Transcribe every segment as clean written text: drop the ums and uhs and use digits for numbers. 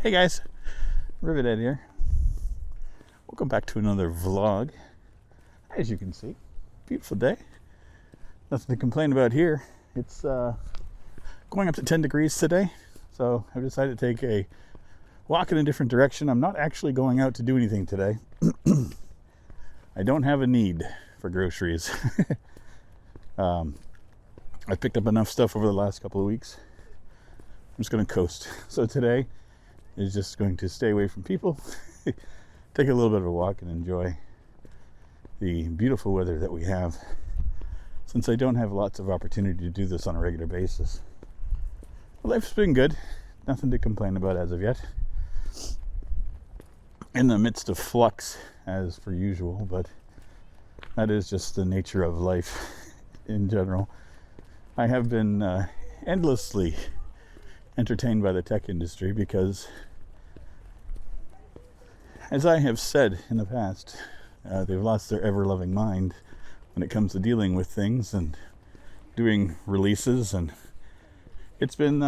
Hey guys, Rivet here. Welcome back to another vlog. As you can see, beautiful day. Nothing to complain about here. It's going up to 10 degrees today, so I've decided to take a walk in a different direction. I'm not actually going out to do anything today. I don't have a need for groceries. I've picked up enough stuff over the last couple of weeks. I'm just going to coast. So today is just going to stay away from people, take a little bit of a walk and enjoy the beautiful weather that we have, since I don't have lots of opportunity to do this on a regular basis. Life's been good. Nothing to complain about as of yet. In the midst of flux as per usual, but that is just the nature of life in general. I have been endlessly entertained by the tech industry because, as I have said in the past, they've lost their ever-loving mind when it comes to dealing with things and doing releases, and it's been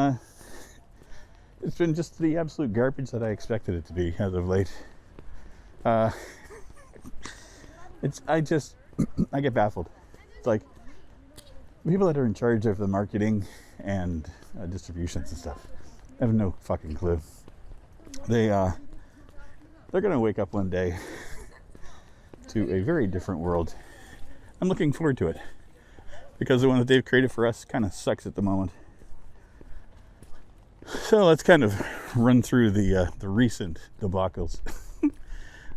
just the absolute garbage that I expected it to be as of late. I get baffled. It's like people that are in charge of the marketing and distributions and stuff have no fucking clue. They're gonna wake up one day to a very different world. I'm looking forward to it because the one that they've created for us kind of sucks at the moment. So let's kind of run through the recent debacles.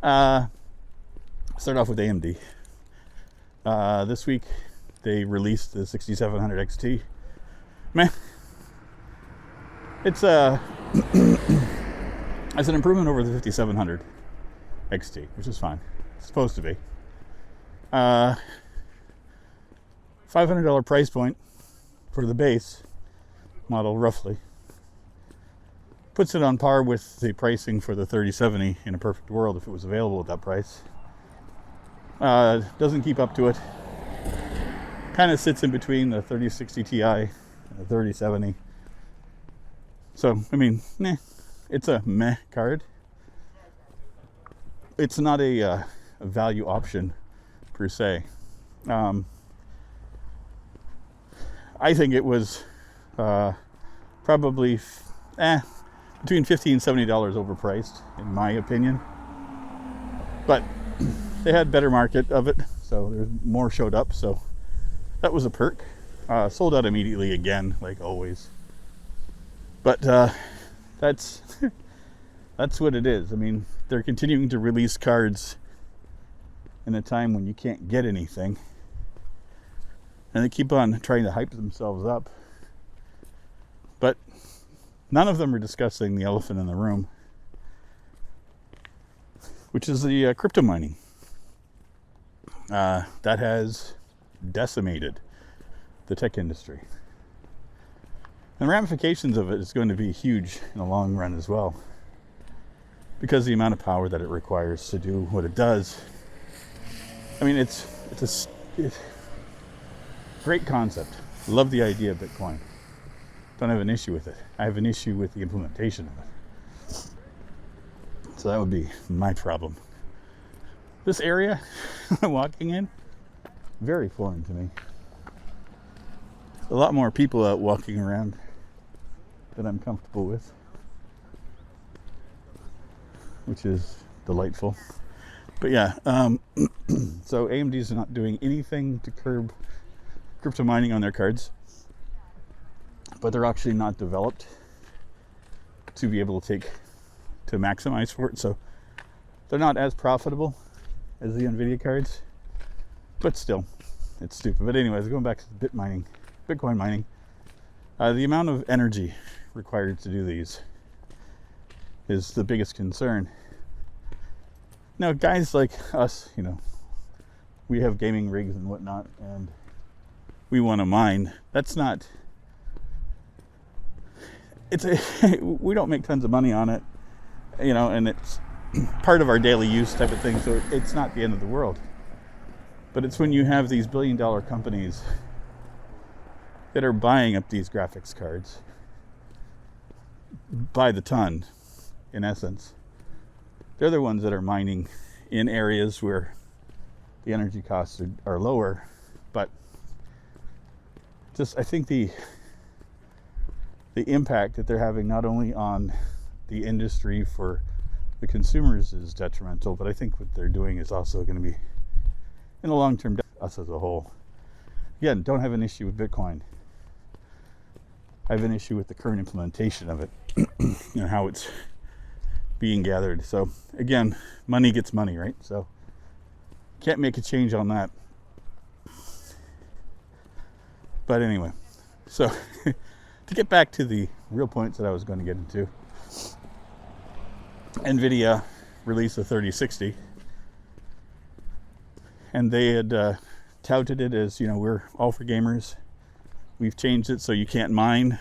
Start off with AMD. This week they released the 6700 XT. Man, it's it's an improvement over the 5700 XT, which is fine. It's supposed to be. $500 price point for the base model, roughly. Puts it on par with the pricing for the 3070 in a perfect world if it was available at that price. Doesn't keep up to it. Kind of sits in between the 3060 Ti and the 3070. So, I mean, it's a meh card. It's not a value option per se. I think it was probably between $50 and $70 overpriced, in my opinion. But they had better market of it, so there's more showed up, so that was a perk. Sold out immediately again, like always. But that's what it is. I mean, they're continuing to release cards in a time when you can't get anything, and they keep on trying to hype themselves up. But none of them are discussing the elephant in the room, which is the crypto mining. That has decimated the tech industry. And the ramifications of it is going to be huge in the long run as well, because the amount of power that it requires to do what it does. I mean, it's a great concept. Love the idea of Bitcoin. Don't have an issue with it. I have an issue with the implementation of it. So that would be my problem. This area I'm walking in, very foreign to me. A lot more people out walking around that I'm comfortable with, which is delightful. But yeah, so AMD is not doing anything to curb crypto mining on their cards, but they're actually not developed to be able to maximize for it. So they're not as profitable as the NVIDIA cards, but still, it's stupid. But anyways, going back to the Bitcoin mining, the amount of energy required to do these is the biggest concern. Now, guys like us, we have gaming rigs and whatnot, and we want to mine. That's not. We don't make tons of money on it, and it's part of our daily use type of thing. So it's not the end of the world. But it's when you have these billion-dollar companies that are buying up these graphics cards by the ton in essence. They're the ones that are mining in areas where the energy costs are lower. But just, I think the impact that they're having not only on the industry for the consumers is detrimental, but I think what they're doing is also going to be, in the long term, us as a whole. Again, don't have an issue with Bitcoin. I have an issue with the current implementation of it and how it's being gathered. So again, money gets money, right? So can't make a change on that. But anyway, so to get back to the real points that I was going to get into, NVIDIA released the 3060, and they had touted it as, you know, we're all for gamers. We've changed it so you can't mine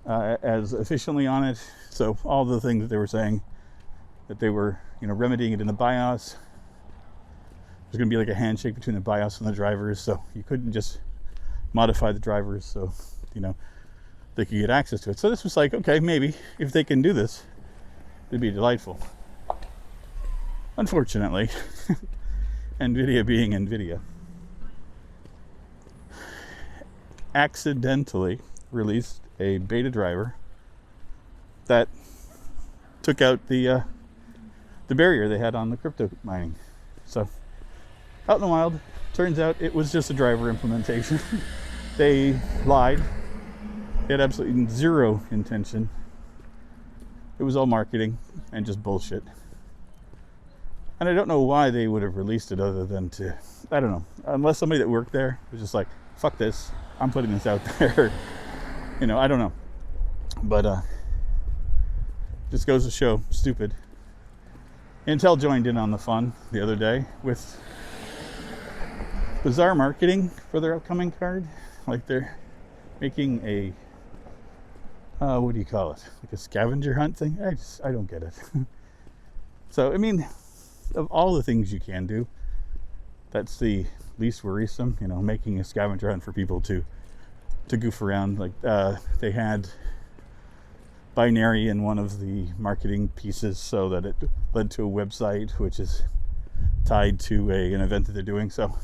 as efficiently on it. So all the things that they were saying, that they were, you know, remedying it in the BIOS. There's going to be like a handshake between the BIOS and the drivers, so you couldn't just modify the drivers so, you know, they could get access to it. So this was like, okay, maybe if they can do this, it'd be delightful. Unfortunately, NVIDIA being NVIDIA, accidentally released a beta driver that took out the barrier they had on the crypto mining. So out in the wild, turns out it was just a driver implementation. They lied. They had absolutely zero intention. It was all marketing and just bullshit. And I don't know why they would have released it other than to, I don't know, unless somebody that worked there was just like, fuck this, I'm putting this out there. You know, I don't know. But just goes to show, stupid. Intel joined in on the fun the other day with bizarre marketing for their upcoming card. Like they're making a, what do you call it? Like a scavenger hunt thing? I don't get it. So, I mean, of all the things you can do, that's the least worrisome, you know, making a scavenger hunt for people to goof around. Like they had binary in one of the marketing pieces so that it led to a website which is tied to an event that they're doing. So,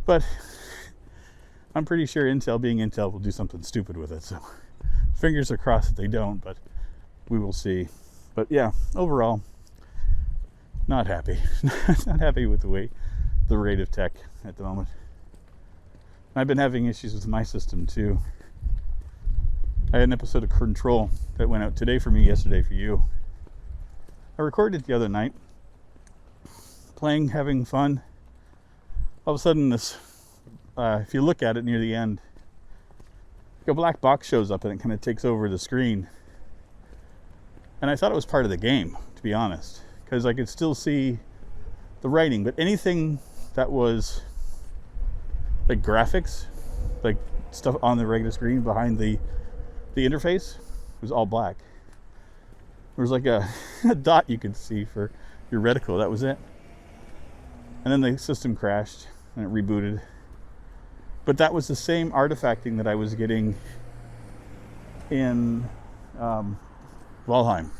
but I'm pretty sure Intel, being Intel, will do something stupid with it. So fingers are crossed that they don't, but we will see. But yeah, overall, not happy. Not happy with the rate of tech at the moment. I've been having issues with my system too. I had an episode of Control that went out today for me, yesterday for you. I recorded it the other night, playing, having fun. All of a sudden, this, if you look at it near the end, a black box shows up and it kind of takes over the screen. And I thought it was part of the game, to be honest, because I could still see the writing, but anything that was like graphics, like stuff on the regular screen behind the interface, was all black. There was like a dot you could see for your reticle, that was it. And then the system crashed and it rebooted. But that was the same artifacting that I was getting in Valheim,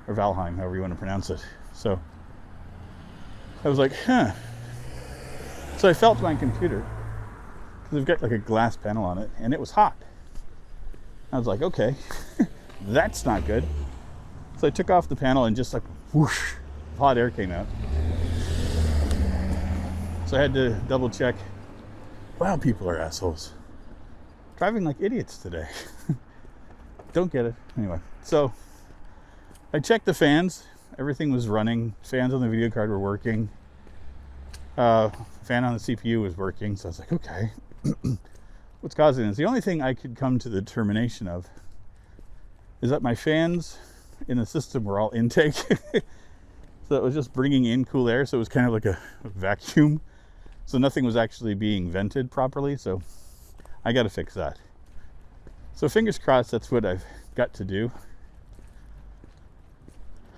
or Valheim, however you want to pronounce it. So I was like, huh. So I felt my computer, because they've got like a glass panel on it, and it was hot. I was like, okay, that's not good. So I took off the panel and just like whoosh, hot air came out. So I had to double check. Wow, people are assholes. Driving like idiots today. Don't get it. Anyway, so I checked the fans. Everything was running. Fans on the video card were working. Fan on the CPU was working. So I was like, okay, what's causing this? The only thing I could come to the determination of is that my fans in the system were all intake. So it was just bringing in cool air. So it was kind of like a vacuum. So nothing was actually being vented properly. So I got to fix that. So fingers crossed, that's what I've got to do.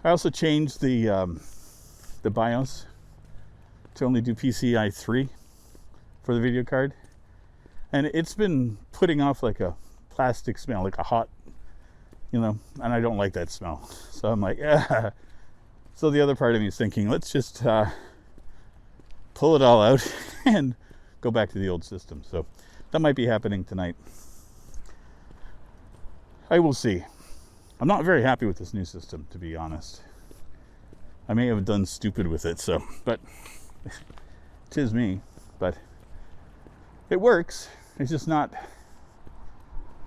I also changed the BIOS to only do PCI 3 for the video card. And it's been putting off like a plastic smell, like a hot you know, and I don't like that smell. So I'm like, yeah. So the other part of me is thinking, let's just pull it all out and go back to the old system. So that might be happening tonight. I will see. I'm not very happy with this new system, to be honest. I may have done stupid with it, so, but 'tis me. But it works. It's just not,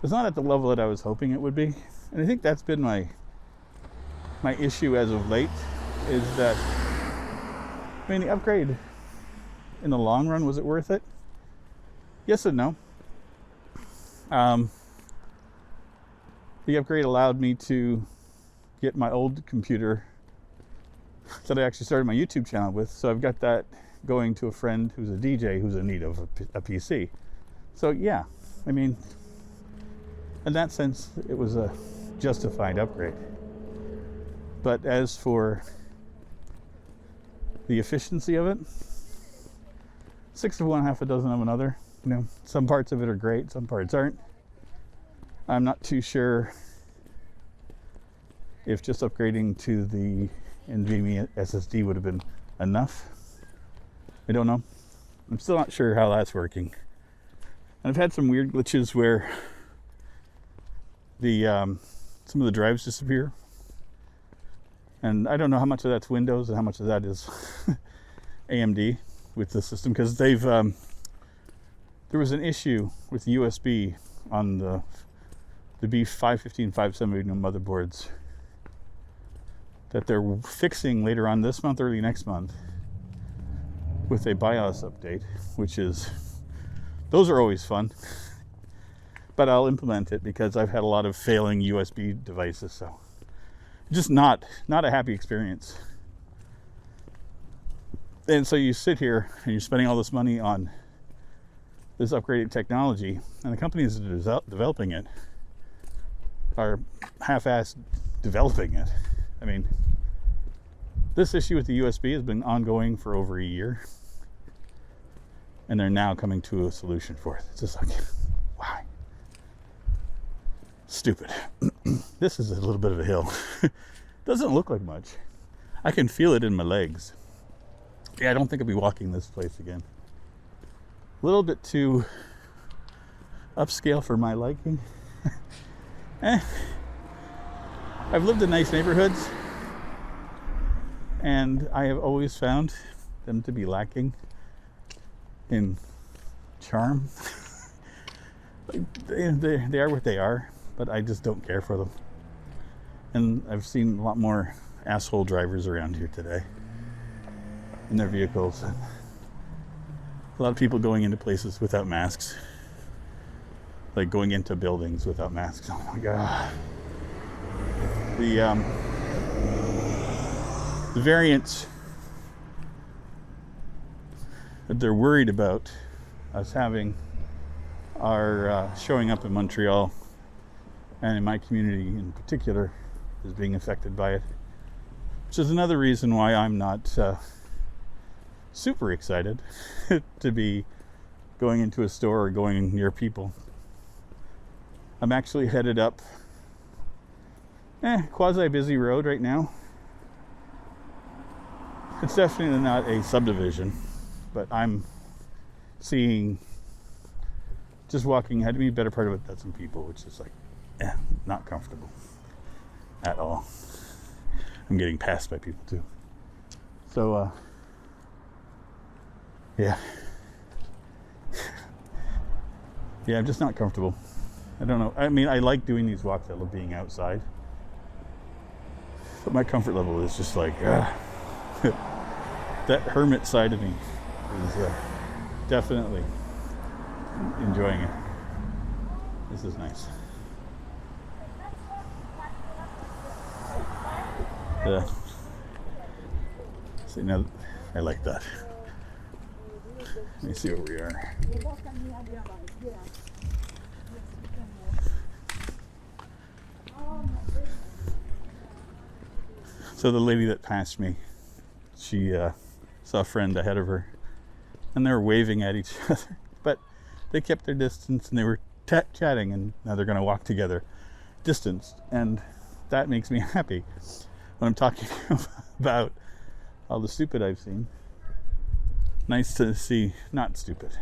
it's not at the level that I was hoping it would be. And I think that's been my issue as of late, is that, I mean, the upgrade in the long run, was it worth it? Yes and no. The upgrade allowed me to get my old computer that I actually started my YouTube channel with. So I've got that going to a friend who's a DJ who's in need of a PC. So yeah, I mean, in that sense, it was a justified upgrade. But as for the efficiency of it, 6 of one, half a dozen of another. You know, some parts of it are great, some parts aren't. I'm not too sure if just upgrading to the NVMe SSD would have been enough. I don't know. I'm still not sure how that's working. And I've had some weird glitches where the some of the drives disappear, and I don't know how much of that's Windows and how much of that is AMD with the system, because they've there was an issue with USB on the B515, 570 motherboards that they're fixing later on this month, early next month, with a BIOS update, which is, those are always fun. But I'll implement it because I've had a lot of failing USB devices, so just not a happy experience. And so you sit here and you're spending all this money on this upgraded technology, and the companies that are developing it are half-assed developing it. I mean, this issue with the USB has been ongoing for over a year, and they're now coming to a solution for it. It's just like, why? Stupid. This is a little bit of a hill. Doesn't look like much. I can feel it in my legs. Yeah, I don't think I'll be walking this place again. A little bit too upscale for my liking. I've lived in nice neighborhoods, and I have always found them to be lacking in charm. They are what they are, but I just don't care for them. And I've seen a lot more asshole drivers around here today in their vehicles. A lot of people going into places without masks, like going into buildings without masks. Oh my God. The variants that they're worried about us having are showing up in Montreal, and in my community in particular is being affected by it, which is another reason why I'm not super excited to be going into a store or going near people. I'm actually headed up quasi-busy road right now. It's definitely not a subdivision, but I'm seeing, just walking ahead of me, better part of it, that's some people, which is like, not comfortable at all. I'm getting passed by people too. So, yeah. Yeah, I'm just not comfortable. I don't know. I mean, I like doing these walks. I love being outside. But my comfort level is just like, that hermit side of me is definitely enjoying it. This is nice. See, now I like that. Let me see where we are. So the lady that passed me, she saw a friend ahead of her, and they were waving at each other, but they kept their distance and they were chatting, and now they're going to walk together. distanced, and that makes me happy when I'm talking about all the stupid I've seen. Nice to see not stupid.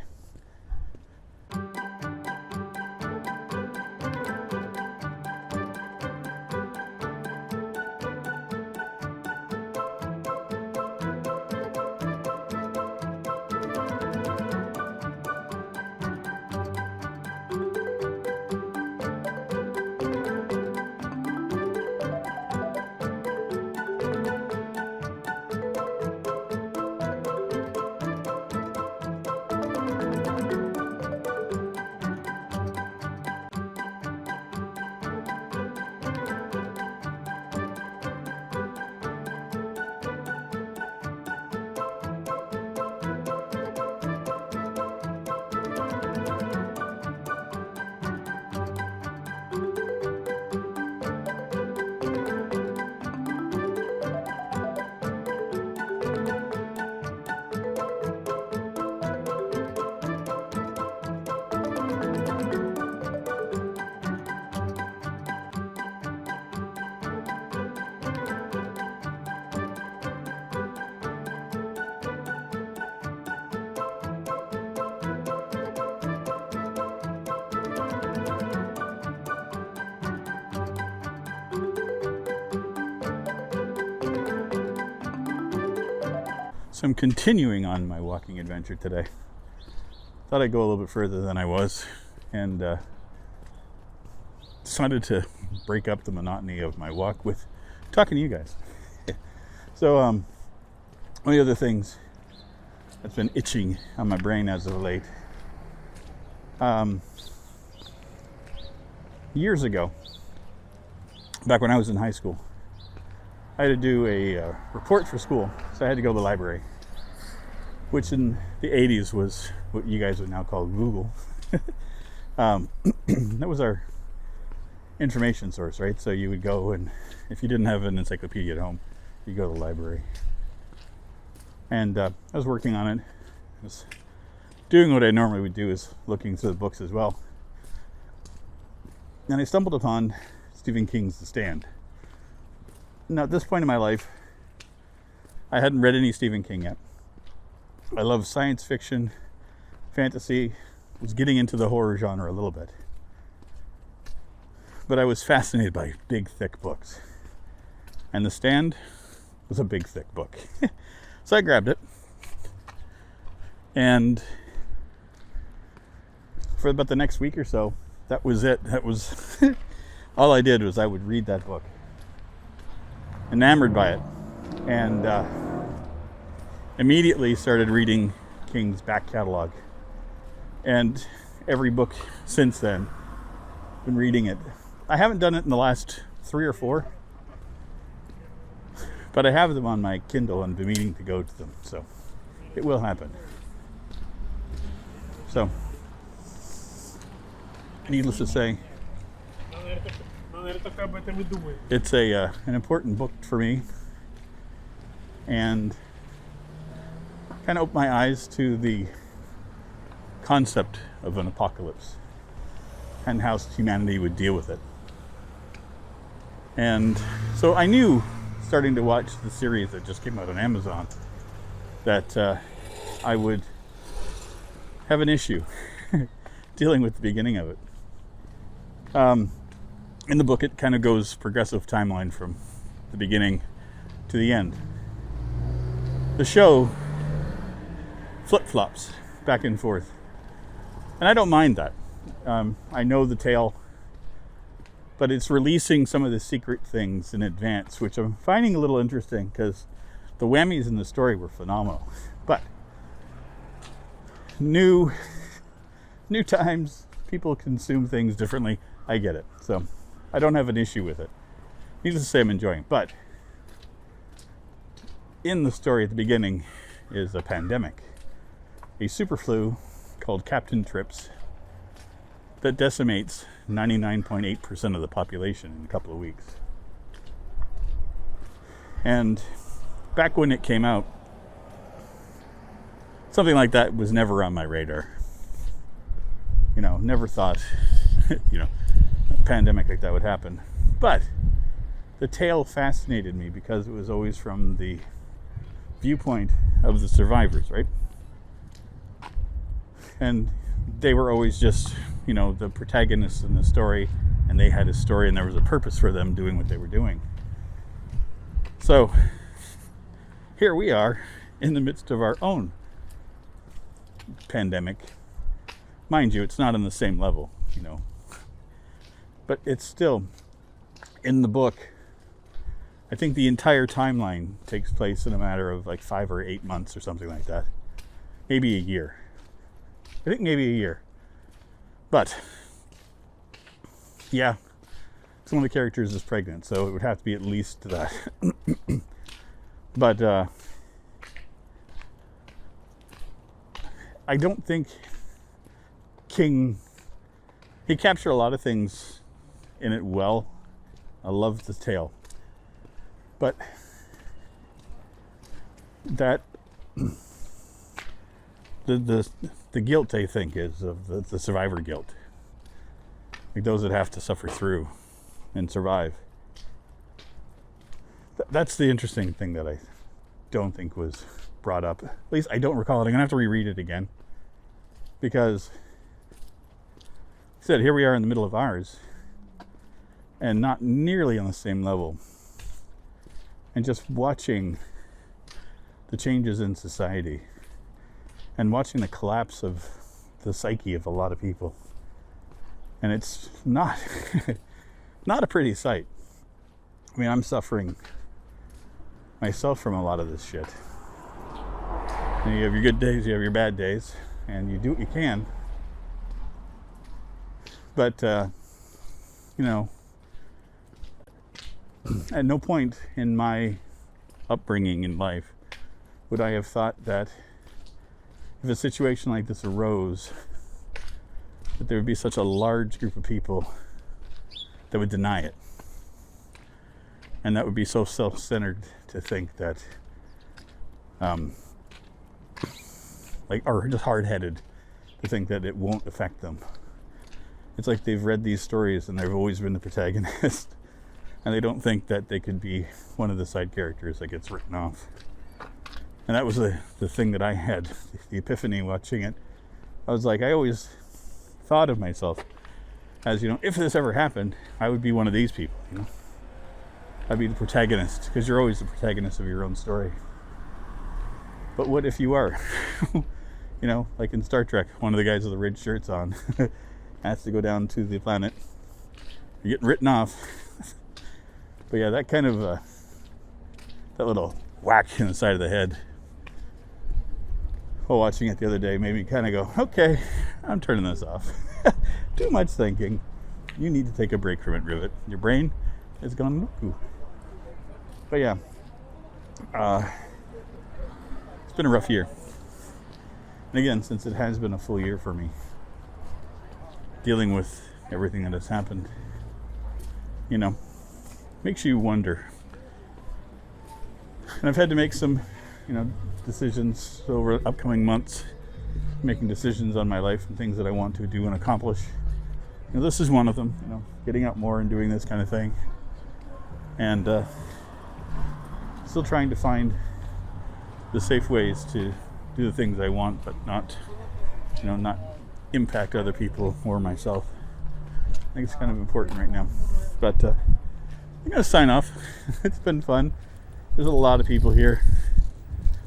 So I'm continuing on my walking adventure today. Thought I'd go a little bit further than I was, and decided to break up the monotony of my walk with talking to you guys. So one of the other things that's been itching on my brain as of late, years ago, back when I was in high school, I had to do a report for school, so I had to go to the library, which in the 80s was what you guys would now call Google. That was our information source, right? So you would go, and if you didn't have an encyclopedia at home, you go to the library. And I was working on it. I was doing what I normally would do, is looking through the books as well. And I stumbled upon Stephen King's The Stand. Now, at this point in my life, I hadn't read any Stephen King yet. I love science fiction, fantasy, was getting into the horror genre a little bit. But I was fascinated by big, thick books. And The Stand was a big, thick book. So I grabbed it. And for about the next week or so, that was it. That was all I did, was I would read that book. Enamored by it, and immediately started reading King's back catalog, and every book since then, been reading it. I haven't done it in the last 3 or 4, but I have them on my Kindle and been meaning to go to them, so it will happen. So, needless to say, it's an important book for me, and kind of opened my eyes to the concept of an apocalypse and how humanity would deal with it. And so I knew, starting to watch the series that just came out on Amazon, that I would have an issue dealing with the beginning of it. In the book, it kind of goes progressive timeline from the beginning to the end. The show flip-flops back and forth, and I don't mind that. I know the tale, but it's releasing some of the secret things in advance, which I'm finding a little interesting, because the whammies in the story were phenomenal. But new times, people consume things differently. I get it, so I don't have an issue with it. Needless to say, I'm enjoying it. But in the story at the beginning is a pandemic, a super flu called Captain Trips that decimates 99.8% of the population in a couple of weeks. And back when it came out, something like that was never on my radar. Never thought, pandemic like that would happen. But the tale fascinated me because it was always from the viewpoint of the survivors, right? And they were always just, the protagonists in the story, and they had a story and there was a purpose for them doing what they were doing. So here we are in the midst of our own pandemic. Mind you, it's not on the same level, but it's still in the book. I think the entire timeline takes place in a matter of like 5 or 8 months or something like that. Maybe a year. I think maybe a year. But yeah, one of the characters is pregnant, so it would have to be at least that. But I don't think King, he captured a lot of things in it well. I love the tale. But that the guilt, I think, is of the survivor guilt. Like those that have to suffer through and survive. That's the interesting thing that I don't think was brought up. At least I don't recall it. I'm going to have to reread it again. Because, like I said, here we are in the middle of ours. And not nearly on the same level. And just watching the changes in society. And watching the collapse of the psyche of a lot of people. And it's not not a pretty sight. I mean, I'm suffering myself from a lot of this shit. And you have your good days, you have your bad days, and you do what you can. But, at no point in my upbringing in life would I have thought that if a situation like this arose, that there would be such a large group of people that would deny it. And that would be so self-centered to think that, or just hard-headed to think that it won't affect them. It's like they've read these stories and they've always been the protagonist. And they don't think that they could be one of the side characters that gets written off. And that was the thing that I had, the epiphany watching it. I was like, I always thought of myself as, if this ever happened, I would be one of these people, I'd be the protagonist, because you're always the protagonist of your own story. But what if you are? Like in Star Trek, one of the guys with the red shirts on has to go down to the planet. You're getting written off. But yeah, that kind of, that little whack in the side of the head while watching it the other day made me kind of go, okay, I'm turning this off. Too much thinking. You need to take a break from it, Rivet. Your brain is gone cuckoo. But yeah, it's been a rough year. And again, since it has been a full year for me, dealing with everything that has happened, makes you wonder. And I've had to make some, decisions over upcoming months, making decisions on my life and things that I want to do and accomplish. This is one of them, getting out more and doing this kind of thing. And still trying to find the safe ways to do the things I want, but not impact other people or myself. I think it's kind of important right now. But I'm going to sign off. It's been fun. There's a lot of people here.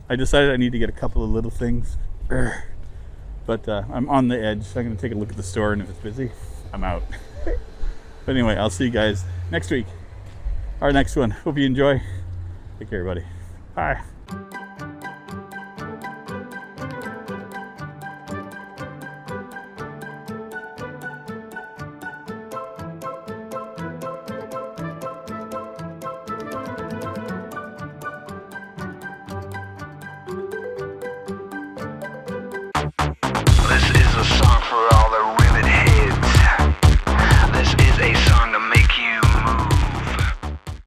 I decided I need to get a couple of little things. But I'm on the edge. I'm going to take a look at the store, and if it's busy, I'm out. But anyway, I'll see you guys next week. Our next one. Hope you enjoy. Take care, buddy. Bye.